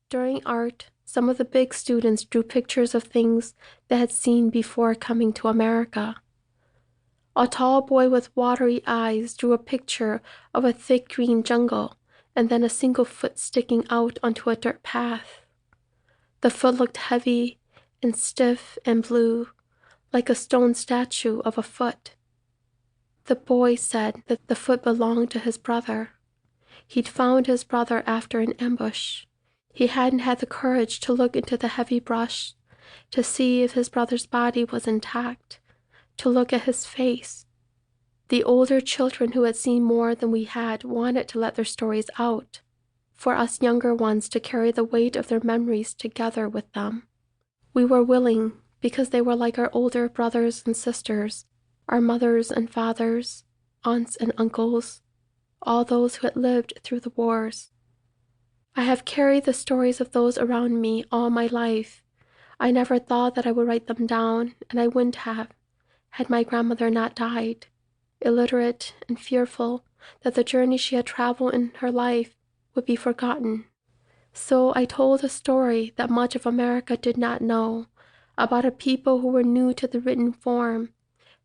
During art, some of the big students drew pictures of things they had seen before coming to America. A tall boy with watery eyes drew a picture of a thick green jungle and then a single foot sticking out onto a dirt path. The foot looked heavy and stiff and blue, like a stone statue of a foot. The boy said that the foot belonged to his brother. He'd found his brother after an ambush. He hadn't had the courage to look into the heavy brush, to see if his brother's body was intact, to look at his face. The older children who had seen more than we had wanted to let their stories out, for us younger ones to carry the weight of their memories together with them. We were willing because they were like our older brothers and sisters, our mothers and fathers, aunts and uncles, all those who had lived through the wars. I have carried the stories of those around me all my life. I never thought that I would write them down, and I wouldn't have, had my grandmother not died, illiterate and fearful that the journey she had traveled in her life would be forgotten. So I told a story that much of America did not know, about a people who were new to the written form,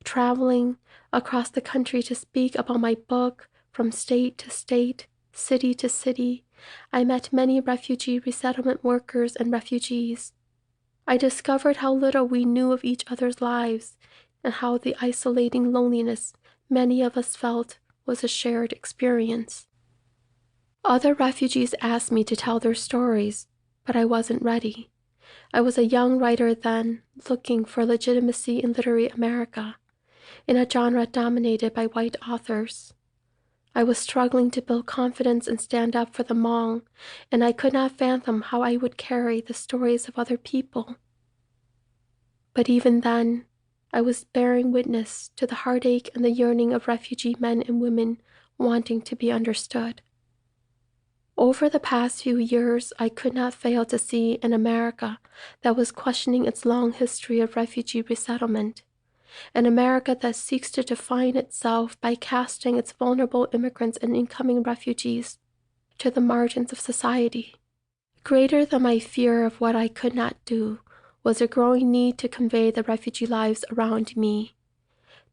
traveling across the country to speak about my book from state to state, city to city. I met many refugee resettlement workers and refugees. I discovered how little we knew of each other's lives and how the isolating loneliness many of us felt was a shared experience. Other refugees asked me to tell their stories, but I wasn't ready. I was a young writer then, looking for legitimacy in literary America, in a genre dominated by white authors. I was struggling to build confidence and stand up for the Hmong, and I could not fathom how I would carry the stories of other people. But even then, I was bearing witness to the heartache and the yearning of refugee men and women wanting to be understood. Over the past few years, I could not fail to see an America that was questioning its long history of refugee resettlement, an America that seeks to define itself by casting its vulnerable immigrants and incoming refugees to the margins of society. Greater than my fear of what I could not do was a growing need to convey the refugee lives around me,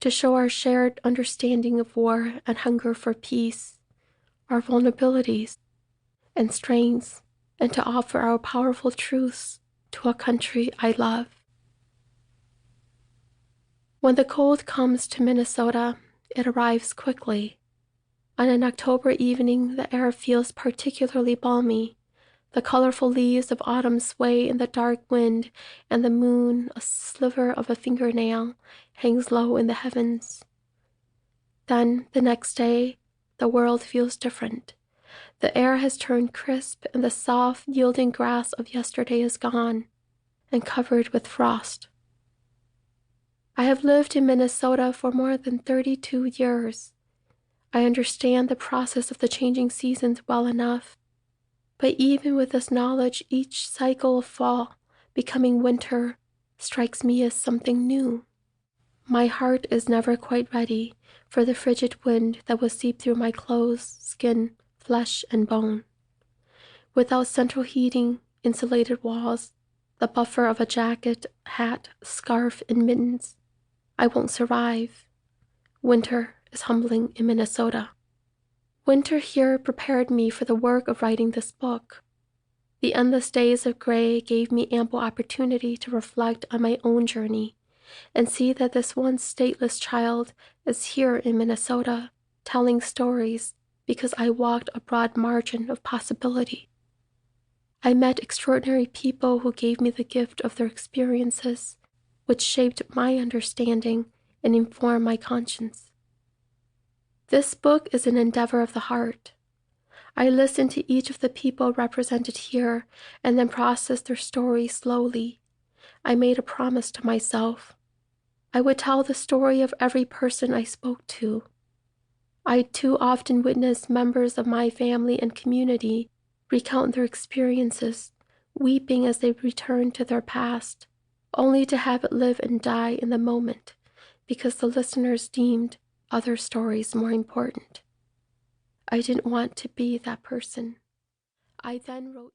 to show our shared understanding of war and hunger for peace, our vulnerabilities and strengths, and to offer our powerful truths to a country I love. When the cold comes to Minnesota, it arrives quickly. On an October evening, the air feels particularly balmy. The colorful leaves of autumn sway in the dark wind, and the moon, a sliver of a fingernail, hangs low in the heavens. Then, the next day, the world feels different. The air has turned crisp, and the soft, yielding grass of yesterday is gone and covered with frost. I have lived in Minnesota for more than 32 years. I understand the process of the changing seasons well enough. But even with this knowledge, each cycle of fall becoming winter strikes me as something new. My heart is never quite ready for the frigid wind that will seep through my clothes, skin, flesh, and bone. Without central heating, insulated walls, the buffer of a jacket, hat, scarf, and mittens, I won't survive. Winter is humbling in Minnesota. Winter here prepared me for the work of writing this book. The endless days of gray gave me ample opportunity to reflect on my own journey and see that this once stateless child is here in Minnesota, telling stories because I walked a broad margin of possibility. I met extraordinary people who gave me the gift of their experiences, which shaped my understanding and informed my conscience. This book is an endeavor of the heart. I listened to each of the people represented here and then processed their stories slowly. I made a promise to myself. I would tell the story of every person I spoke to. I too often witnessed members of my family and community recount their experiences, weeping as they returned to their past, only to have it live and die in the moment because the listeners deemed other stories more important. I didn't want to be that person. I then wrote